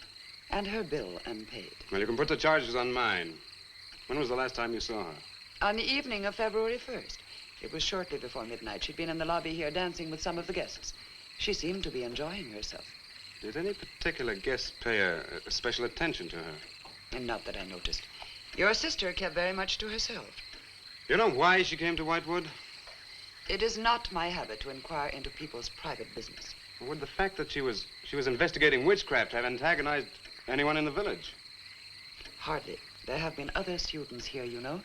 and her bill unpaid. Well, you can put the charges on mine. When was the last time you saw her? On the evening of February 1st. It was shortly before midnight. She'd been in the lobby here dancing with some of the guests. She seemed to be enjoying herself. Did any particular guest pay a special attention to her? And not that I noticed. Your sister kept very much to herself. You know why she came to Whitewood? It is not my habit to inquire into people's private business. Would the fact that she was investigating witchcraft have antagonized anyone in the village? Hardly. There have been other students here, you know.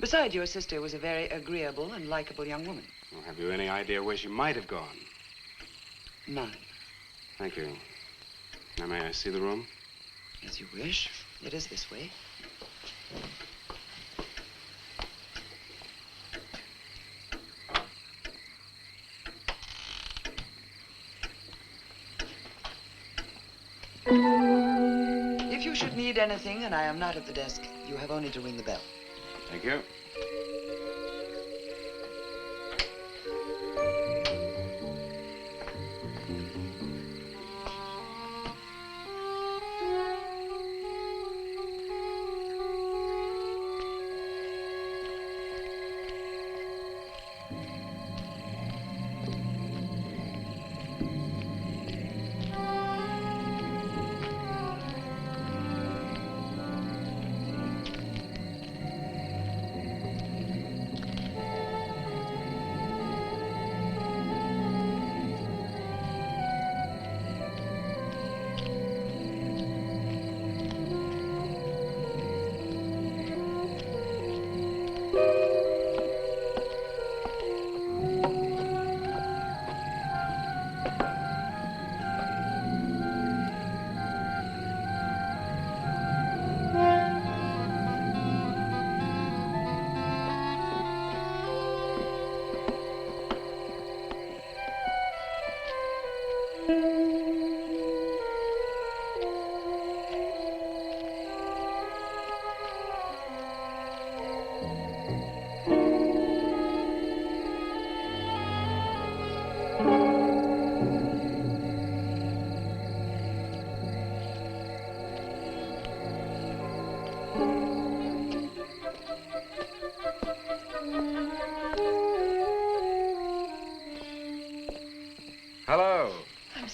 Besides, your sister was a very agreeable and likable young woman. Well, have you any idea where she might have gone? None. Thank you. Now, may I see the room? As you wish. It is this way. If you should need anything and I am not at the desk, you have only to ring the bell. Thank you.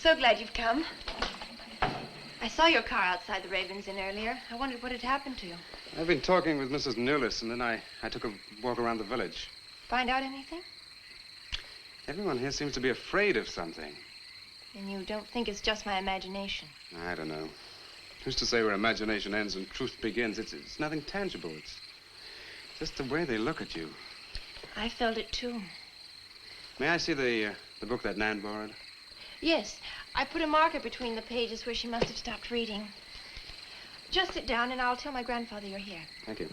so glad you've come. I saw your car outside the Ravens Inn earlier. I wondered what had happened to you. I've been talking with Mrs. Newlis, and then I took a walk around the village. Find out anything? Everyone here seems to be afraid of something. And you don't think it's just my imagination? I don't know. Who's to say where imagination ends and truth begins? It's nothing tangible. It's just the way they look at you. I felt it too. May I see the book that Nan borrowed? Yes, I put a marker between the pages where she must have stopped reading. Just sit down and I'll tell my grandfather you're here. Thank you.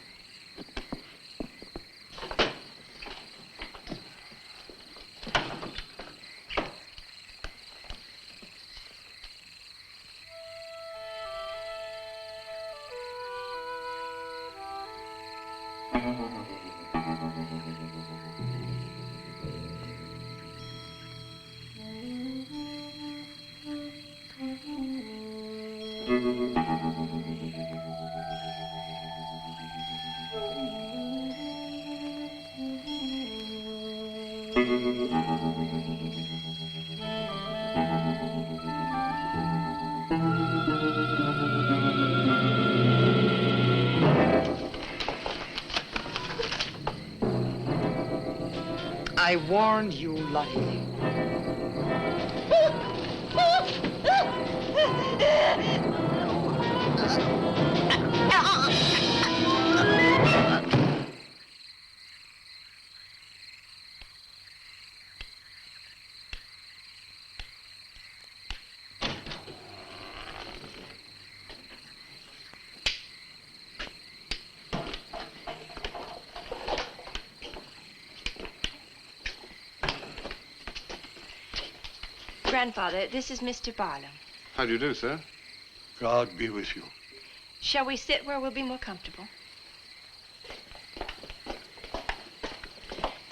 I warned you, Lottie. Grandfather, this is Mr. Barlow. How do you do, sir? God be with you. Shall we sit where we'll be more comfortable?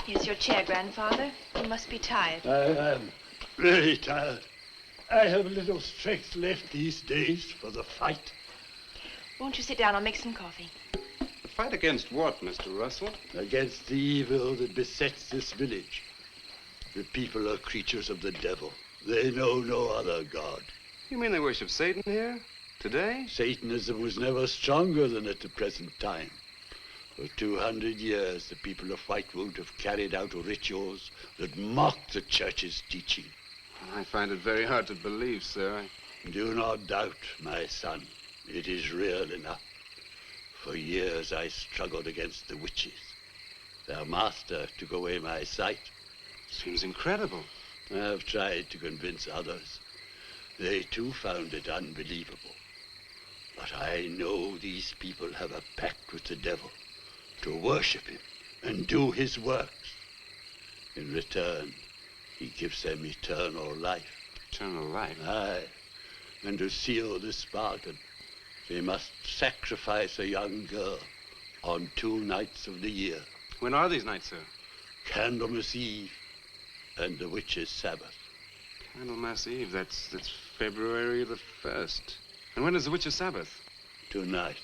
Here's your chair, Grandfather. You must be tired. I am really tired. I have little strength left these days for the fight. Won't you sit down? I'll make some coffee. The fight against what, Mr. Russell? Against the evil that besets this village. The people are creatures of the devil. They know no other god. You mean they worship Satan here? Today? Satanism was never stronger than at the present time. For 200 years, the people of Whitewood have carried out rituals that mock the church's teaching. I find it very hard to believe, sir. Do not doubt, my son. It is real enough. For years, I struggled against the witches. Their master took away my sight. Seems incredible. I have tried to convince others. They too found it unbelievable. But I know these people have a pact with the devil to worship him and do his works. In return, he gives them eternal life. Eternal life? Aye. And to seal this bargain, they must sacrifice a young girl on 2 nights of the year. When are these nights, sir? Candlemas Eve and the witch's Sabbath. Candlemas Eve, that's February the 1st. And when is the witch's Sabbath? Tonight.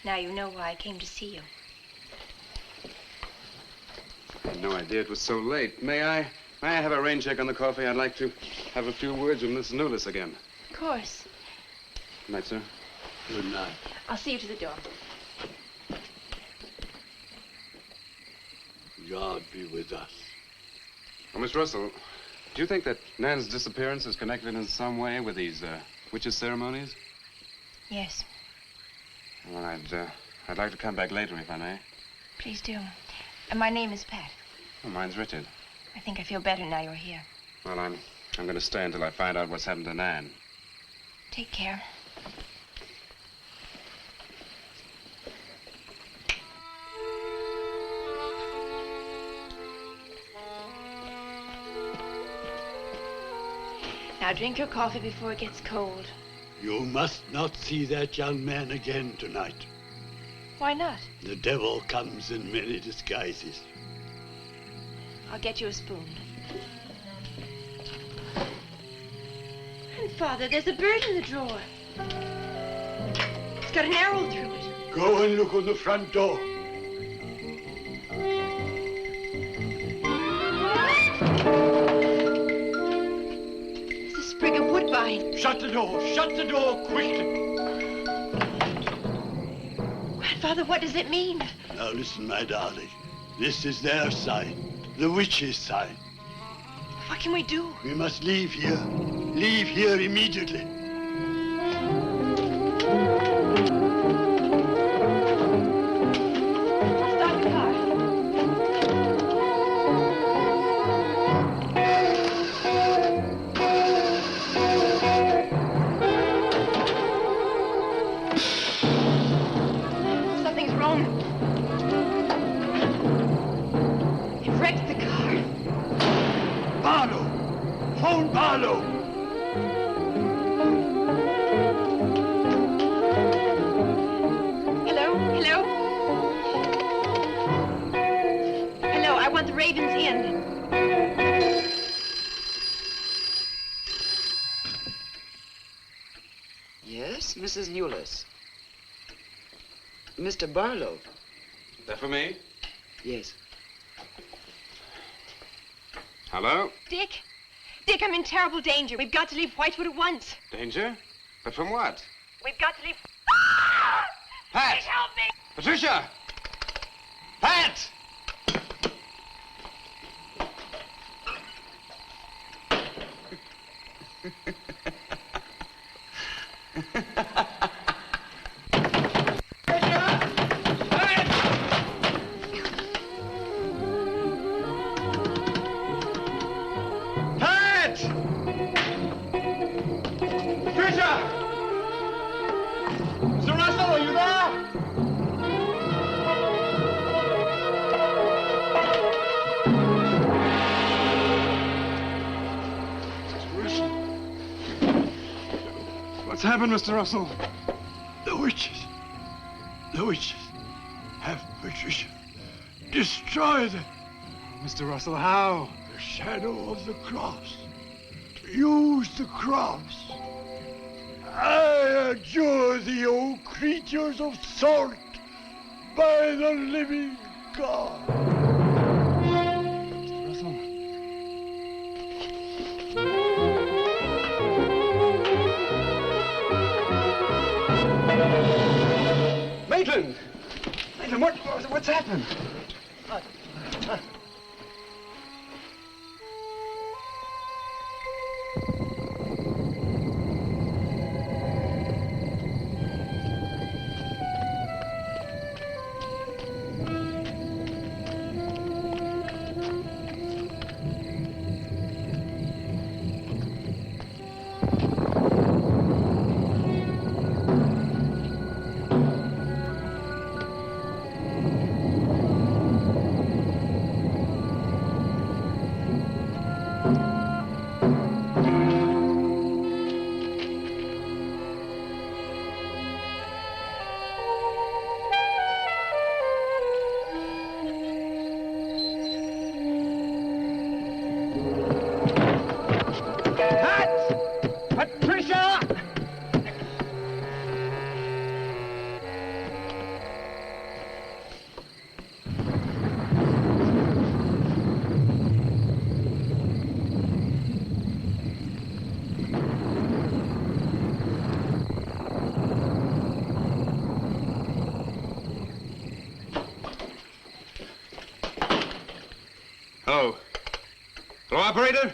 Now you know why I came to see you. I had no idea it was so late. May I have a rain check on the coffee? I'd like to have a few words with Miss Newlis again. Of course. Good night, sir. Good night. I'll see you to the door. God be with us. Oh, Miss Russell, do you think that Nan's disappearance is connected in some way with these witches' ceremonies? Yes. Well, I'd like to come back later, if I may. Please do. And my name is Pat. Oh, mine's Richard. I think I feel better now you're here. Well, I'm going to stay until I find out what's happened to Nan. Take care. Now drink your coffee before it gets cold. You must not see that young man again tonight. Why not? The devil comes in many disguises. I'll get you a spoon. Grandfather, there's a bird in the drawer. It's got an arrow through it. Go and look on the front door. It's a sprig of wood sign. Shut the door! Shut the door quickly! Grandfather, what does it mean? Now listen, my darling. This is their sign. The witch's sign. What can we do? We must leave here. Leave here immediately. Stop the car. Something's wrong. It wrecked the car. Barlow! Phone Barlow! Hello? Hello? Hello, I want the Ravens Inn. Yes, Mrs. Newless. Mr. Barlow. That for me? Yes. Hello? Dick? Dick, I'm in terrible danger. We've got to leave Whitewood at once. Danger? But from what? We've got to leave... Pat! Please help me! Patricia! Pat! Pat! Patricia! Mr. Russell, are you there? What's happened, Mr. Russell? The witches. The witches have Patricia. Destroy them. Mr. Russell, how? The shadow of the cross. Use the cross. I adjure thee, O creatures of salt, by the living God. Mr. Russell. Maitland! Maitland, what's happened? Patricia! Hello. Hello, operator?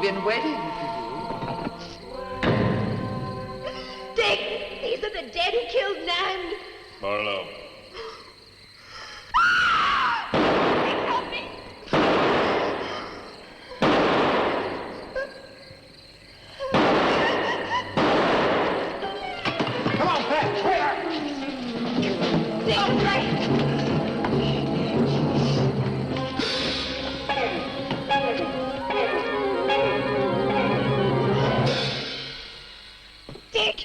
Indian wedding for you. Dick, these are the dead who killed Nan. Barlow. Help me. Come on, Pat, quick! Dick, right. Dick!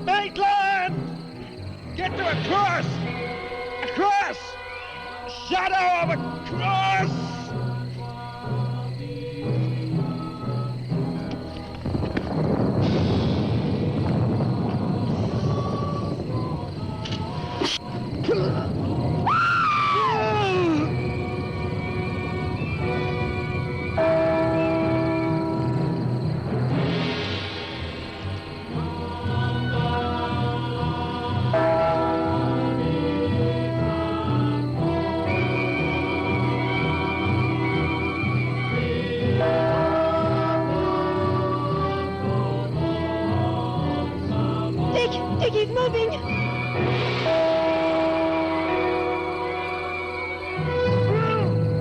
Maitland! Get to a cross! A cross! Shadow of a cross! Dick, he's moving.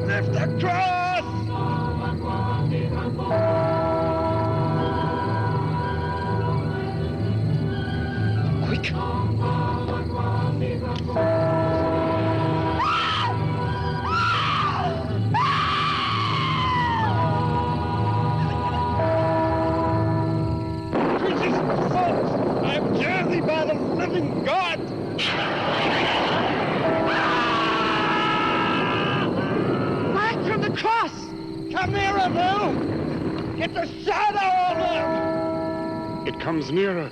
Lift the cross! Quick! Jesus, folks! I'm jersey by the living God! Back from the cross! Come nearer, Bill! Get the shadow of him! It comes nearer.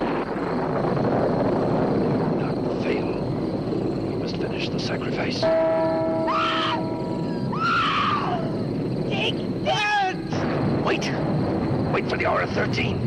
Not fail. We must finish the sacrifice. Dick! Dead! Wait! Wait for the hour of 13.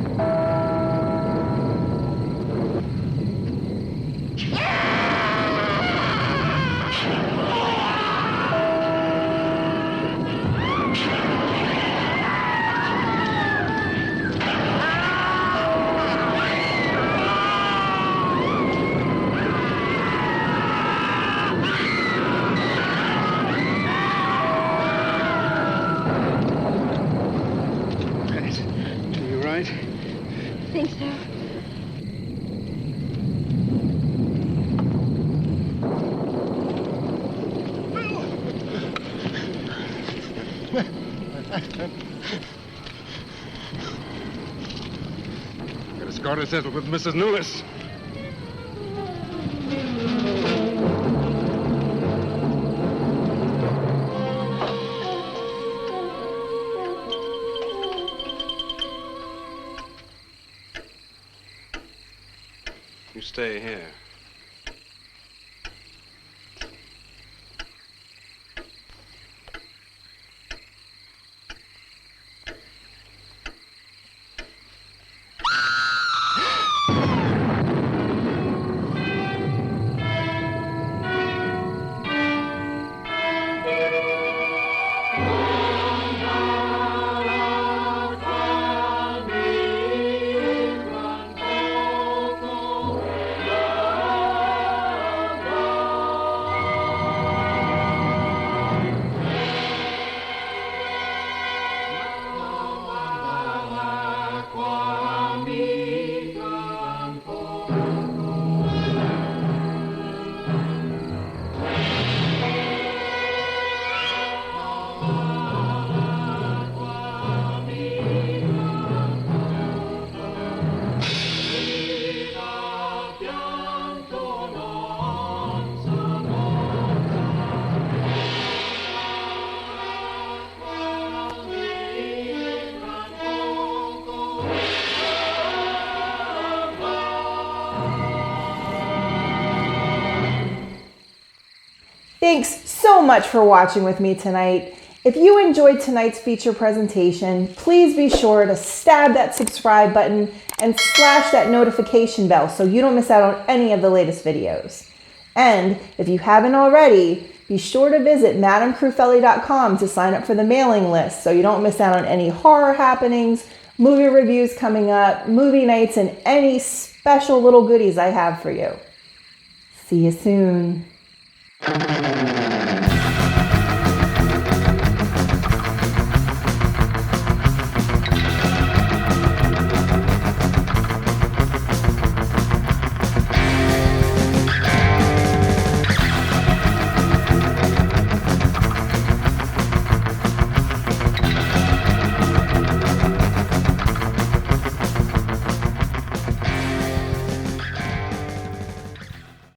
You right? Think so. Get a score settled with Mrs. Lewis. You stay here. Thanks so much for watching with me tonight. If you enjoyed tonight's feature presentation, please be sure to stab that subscribe button and slash that notification bell so you don't miss out on any of the latest videos. And if you haven't already, be sure to visit madamcrufeli.com to sign up for the mailing list so you don't miss out on any horror happenings, movie reviews coming up, movie nights, and any special little goodies I have for you. See you soon.